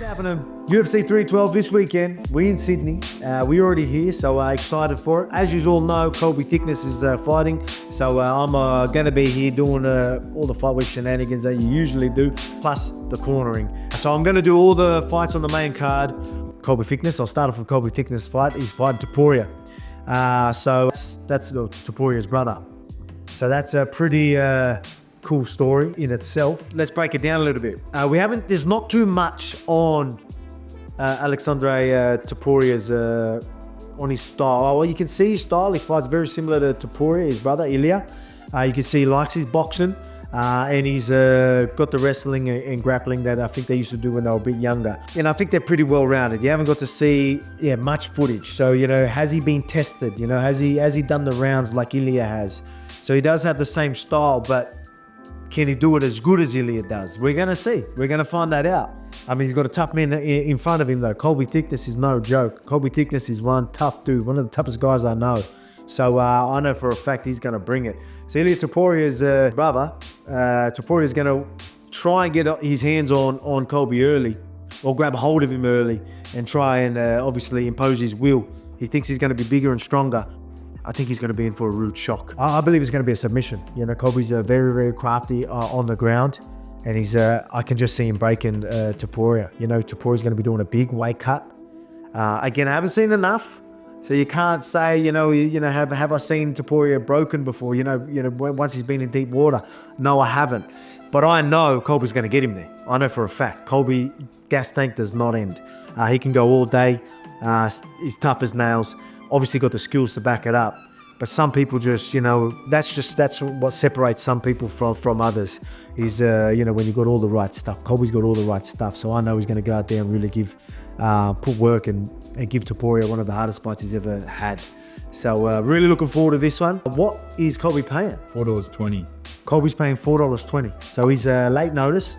Happening UFC 312 this weekend. We in Sydney. We already here, so excited for it. As you all know, Colby Thicknesse is fighting, so I'm going to be here doing all the fight week shenanigans that you usually do, plus the cornering. So I'm going to do all the fights on the main card. Colby Thicknesse. I'll start off with Colby Thicknesse fight. He's fighting Topuria. So that's Topuria's brother. So that's a pretty cool story in itself. Let's break it down a little bit. There's not too much on Aleksandre Topuria's on his style. Well, you can see his style. He fights very similar to Topuria, his brother Ilya. You can see he likes his boxing, and he's got the wrestling and grappling that I think they used to do when they were a bit younger. And I think they're pretty well rounded. You haven't got to see much footage. So has he been tested? Has he done the rounds like Ilya has? So he does have the same style, but can he do it as good as Ilya does? We're going to see. We're going to find that out. I mean, he's got a tough man in front of him, though. Colby Thicknesse is no joke. Colby Thicknesse is one tough dude, one of the toughest guys I know. So I know for a fact he's going to bring it. So Ilya Topuria's brother, Topuria's going to try and get his hands on Colby early, or grab hold of him early and try and obviously impose his will. He thinks he's going to be bigger and stronger. I think he's going to be in for a rude shock. I believe it's going to be a submission. Colby's very, very crafty on the ground, and I can just see him breaking Topuria. Topuria's going to be doing a big weight cut. Again, I haven't seen enough, so you can't say, have I seen Topuria broken before? Once he's been in deep water. No, I haven't. But I know Colby's going to get him there. I know for a fact. Colby gas tank does not end. He can go all day. He's tough as nails. Obviously got the skills to back it up, but some people just, that's what separates some people from others. Is when you got all the right stuff. Colby's got all the right stuff, so I know he's going to go out there and really put work and give Topuria one of the hardest fights he's ever had. So really looking forward to this one. What is Colby paying? $4.20. Colby's paying $4.20. So he's late notice.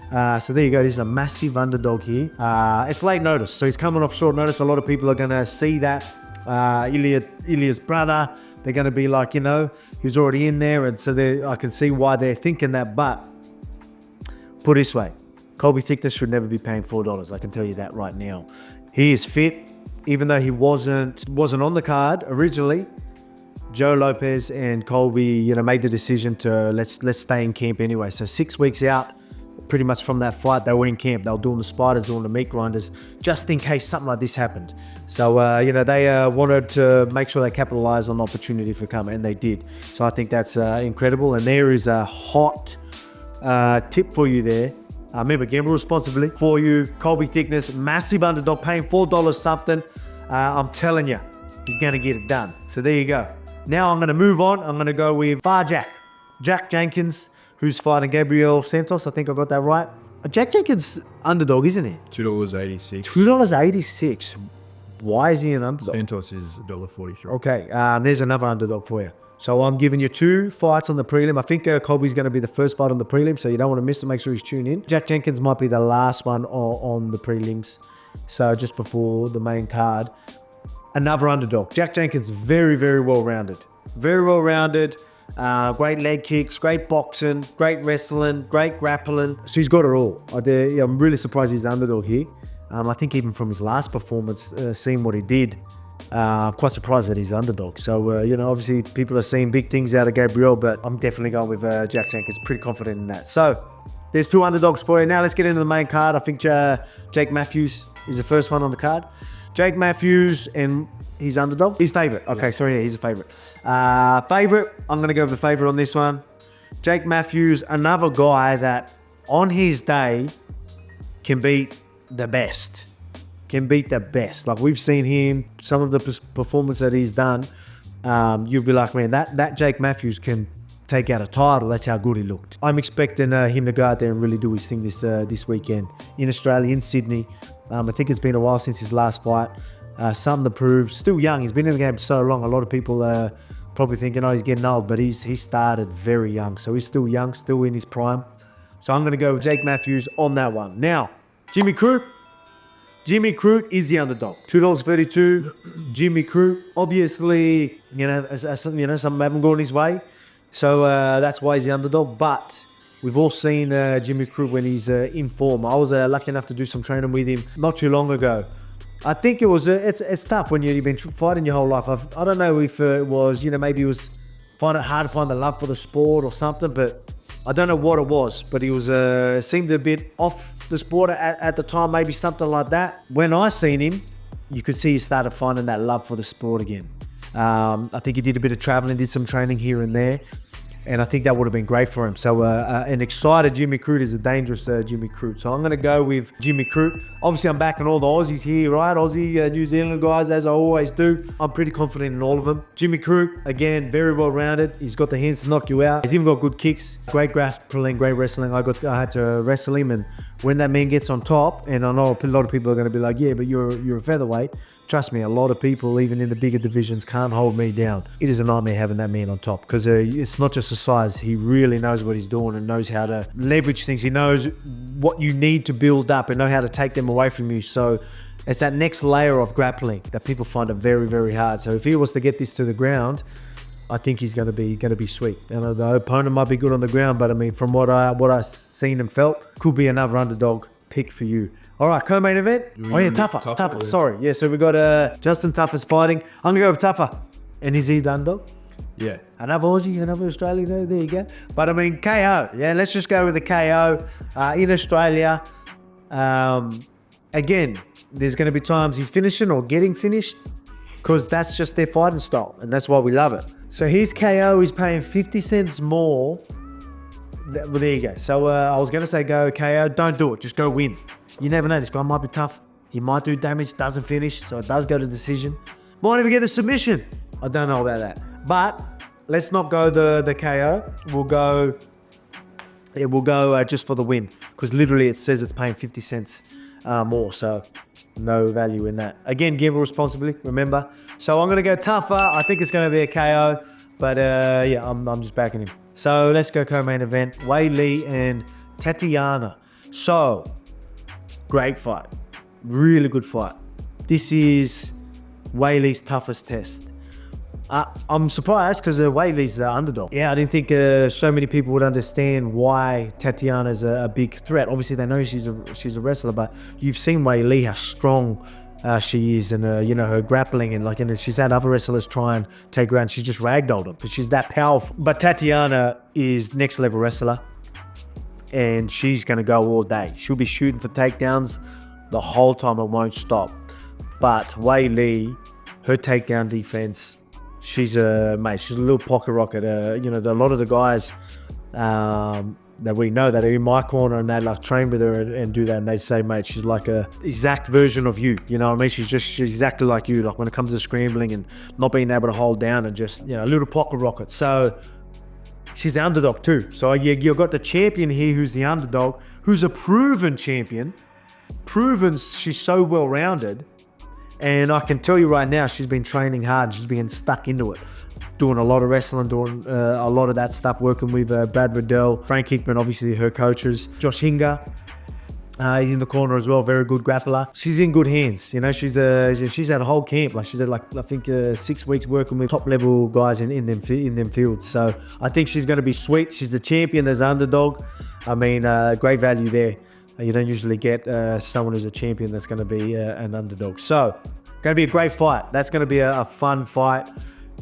So there you go. This is a massive underdog here. It's late notice, so he's coming off short notice. A lot of people are going to see that. Ilya's brother, they're going to be like, he's already in there, and so I can see why they're thinking that. But put it this way, Colby Thicknesse should never be paying $4. I can tell you that right now. He is fit, even though he wasn't on the card originally. Joe Lopez and Colby, made the decision to let's stay in camp anyway. So 6 weeks out. Pretty much from that fight, they were in camp. They were doing the spiders, doing the meat grinders, just in case something like this happened. So, they wanted to make sure they capitalized on the opportunity for coming, and they did. So I think that's incredible. And there is a hot tip for you there. Remember, gamble responsibly for you. Colby Thicknesse, massive underdog, paying $4 something. I'm telling you, he's going to get it done. So there you go. Now I'm going to move on. I'm going to go with Jack Jenkins, who's fighting Gabriel Santos. I think I got that right. Jack Jenkins underdog, isn't he? $2.86. $2.86. Why is he an underdog? Santos is $1.43. Okay, there's another underdog for you. So I'm giving you 2 fights on the prelim. I think Colby's going to be the first fight on the prelim, so you don't want to miss it. Make sure he's tuned in. Jack Jenkins might be the last one on the prelims, so just before the main card. Another underdog. Jack Jenkins, very, very well-rounded. Very well-rounded. Great leg kicks, great boxing, great wrestling, great grappling. So he's got it all. I'm really surprised he's the underdog here. I think even from his last performance, seeing what he did, I'm quite surprised that he's underdog. So, obviously people are seeing big things out of Gabriel, but I'm definitely going with Jack Jenkins. Pretty confident in that. So there's 2 underdogs for you. Now let's get into the main card. I think Jake Mathews is the first one on the card. Jake Mathews, and he's underdog. He's favourite. Okay, sorry, he's a favourite. Favourite, I'm going to go with the favourite on this one. Jake Mathews, another guy that on his day can beat the best. Like we've seen him, some of the performance that he's done, you'll be like, man, that Jake Mathews can take out a title. That's how good he looked. I'm expecting him to go out there and really do his thing this weekend in Australia, in Sydney. I think it's been a while since his last fight. Something to prove. Still young. He's been in the game so long. A lot of people are probably thinking, he's getting old, but he started very young. So he's still young, still in his prime. So I'm going to go with Jake Mathews on that one. Now, Jimmy Crute. Jimmy Crute is the underdog. $2.32. Jimmy Crute. Obviously, something haven't gone his way. So that's why he's the underdog. But We've all seen Jimmy Crute when he's in form. I was lucky enough to do some training with him not too long ago. I think it was, it's tough when you've been fighting your whole life. I don't know if it was, maybe it was find it hard to find the love for the sport or something, but I don't know what it was, but he was seemed a bit off the sport at the time, maybe something like that. When I seen him, you could see he started finding that love for the sport again. I think he did a bit of traveling, did some training here and there, and I think that would have been great for him. So an excited Jimmy Crute is a dangerous Jimmy Crute. So I'm going to go with Jimmy Crute. Obviously, I'm backing all the Aussies here, right? Aussie, New Zealand guys, as I always do. I'm pretty confident in all of them. Jimmy Crute, again, very well-rounded. He's got the hands to knock you out. He's even got good kicks. Great grappling, great wrestling. I had to wrestle him, and when that man gets on top, and I know a lot of people are going to be like, yeah, but you're a featherweight. Trust me, a lot of people, even in the bigger divisions, can't hold me down. It is a nightmare having that man on top because it's not just the size. He really knows what he's doing and knows how to leverage things. He knows what you need to build up and know how to take them away from you. So it's that next layer of grappling that people find it very, very hard. So if he was to get this to the ground, I think he's going to be sweet. The opponent might be good on the ground, but I mean, from what I've seen and felt, could be another underdog pick for you. All right, co-main event. Oh yeah, Tafa. Sorry. Yeah, so we got Justin Tafa's fighting. I'm going to go with Tafa. And is he the underdog? Yeah. Another Aussie, another Australian. There you go. But I mean, KO. Yeah, let's just go with the KO in Australia. Again, there's going to be times he's finishing or getting finished because that's just their fighting style. And that's why we love it. So his KO is paying 50 cents more. Well, there you go. So I was going to say go KO. Don't do it. Just go win. You never know. This guy might be tough. He might do damage, doesn't finish, so it does go to decision. Might even get the submission. I don't know about that. But let's not go the KO. We'll go just for the win. Because literally it says it's paying 50 cents more. So no value in that. Again, gamble responsibly, remember. So I'm going to go Tafa. I think it's going to be a KO. But yeah, I'm just backing him. So let's go co-main event. Weili and Tatiana. So, great fight. Really good fight. This is Weili's toughest test. I'm surprised because Weili's the underdog. Yeah, I didn't think so many people would understand why Tatiana's a big threat. Obviously, they know she's a wrestler, but you've seen Weili, how strong she is, and her grappling, and she's had other wrestlers try and take her out, and she's just ragdolled them, but she's that powerful. But Tatiana is next level wrestler, and she's going to go all day. She'll be shooting for takedowns the whole time. It won't stop. But Weili, her takedown defense, she's a little pocket rocket. A lot of the guys that we know that are in my corner and they like train with her and do that, and they say, mate, she's like a exact version of you. You know what I mean? She's exactly like you. Like when it comes to scrambling and not being able to hold down and just a little pocket rocket. So she's the underdog too. So you've got the champion here who's the underdog, who's a proven champion. Proven she's so well-rounded. And I can tell you right now, she's been training hard. She's been stuck into it. Doing a lot of wrestling, doing a lot of that stuff, working with Brad Riddell, Frank Hickman, obviously her coaches. Josh Hinger, he's in the corner as well, very good grappler. She's in good hands. She's had a whole camp. She's had I think 6 weeks working with top level guys in them fields. So I think she's going to be sweet. She's the champion. There's underdog. I mean, great value there. You don't usually get someone who's a champion that's going to be an underdog. So, going to be a great fight. That's going to be a fun fight.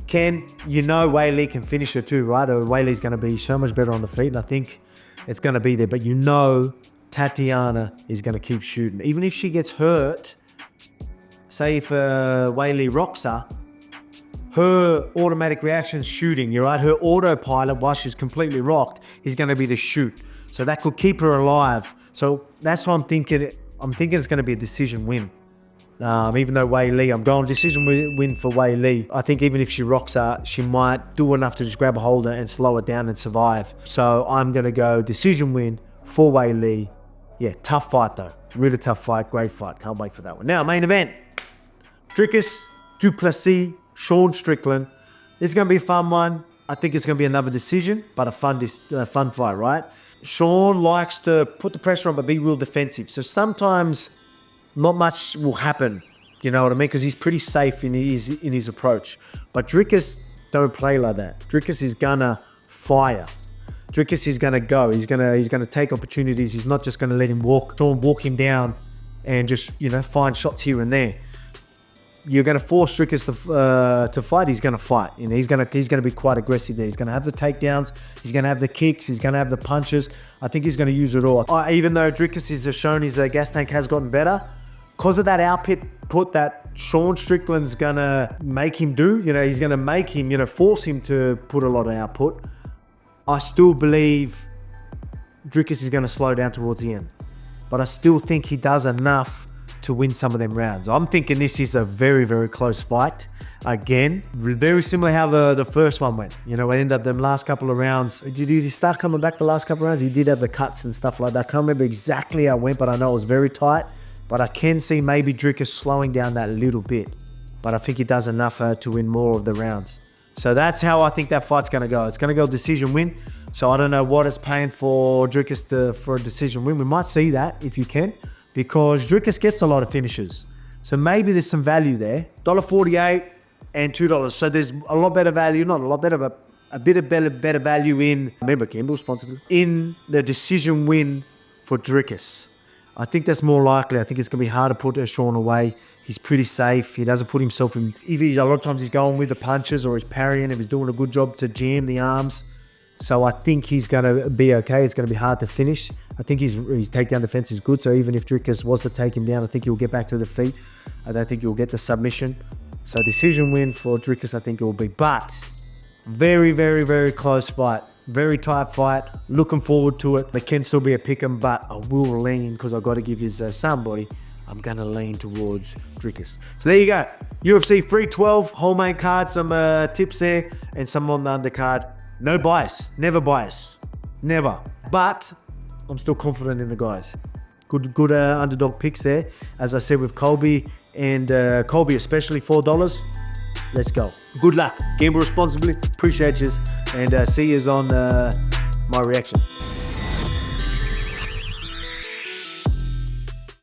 Weili can finish her too, right? Weili's going to be so much better on the feet, and I think it's going to be there. But Tatiana is going to keep shooting. Even if she gets hurt, say if Weili rocks her automatic reaction is shooting, you're right? Her autopilot, while she's completely rocked, is going to be to shoot. So that could keep her alive. So that's what I'm thinking. I'm thinking it's going to be a decision win. Even though Weili, I'm going decision win for Weili. I think even if she rocks her, she might do enough to just grab a hold and slow it down and survive. So I'm going to go decision win for Weili. Yeah, tough fight though. Really tough fight. Great fight. Can't wait for that one. Now, main event. Dricus, Plesis, Sean Strickland. This is going to be a fun one. I think it's going to be another decision, but a fun fight, right? Sean likes to put the pressure on but be real defensive. So sometimes not much will happen, you know what I mean? Because he's pretty safe in his approach. But Dricus don't play like that. Dricus is gonna fire. Dricus is going to go. He's going to take opportunities. He's not just going to let him walk him down and just, find shots here and there. You're going to force Dricus to fight. He's going to fight. He's going to be quite aggressive there. He's going to have the takedowns. He's going to have the kicks. He's going to have the punches. I think he's going to use it all. Even though Dricus has shown his gas tank has gotten better, because of that output that Sean Strickland's going to make him do, he's going to make him, force him to put a lot of output. I still believe Dricus is going to slow down towards the end. But I still think he does enough to win some of them rounds. I'm thinking this is a very, very close fight. Again, very similar how the first one went. It ended up them last couple of rounds. Did he start coming back the last couple of rounds? He did have the cuts and stuff like that. I can't remember exactly how it went, but I know it was very tight. But I can see maybe Dricus slowing down that little bit. But I think he does enough to win more of the rounds. So that's how I think that fight's going to go. It's going to go decision win. So I don't know what it's paying for Dricus for a decision win. We might see that if you can, because Dricus gets a lot of finishes. So maybe there's some value there. $1.48 and $2. So there's a lot better value, not a lot better, but a bit of better value in, remember Campbell responsibly, in the decision win for Dricus. I think that's more likely. I think it's going to be hard to put Sean away. He's pretty safe. He doesn't put himself in. A lot of times he's going with the punches or he's parrying. If he's doing a good job to jam the arms. So I think he's going to be okay. It's going to be hard to finish. I think his takedown defense is good. So even if Dricus was to take him down, I think he'll get back to the feet. I don't think he'll get the submission. So decision win for Dricus, I think it will be. But very, very, very close fight. Very tight fight. Looking forward to it. It can still be a pick 'em, but I will lean because I've got to give his somebody. I'm going to lean towards Dricus. So there you go. UFC 312, whole main card, some tips there, and some on the undercard. No bias. Never bias. Never. But I'm still confident in the guys. Good underdog picks there. As I said with Colby, and Colby especially, $4. Let's go. Good luck. Gamble responsibly. Appreciate you. And see you on my reaction.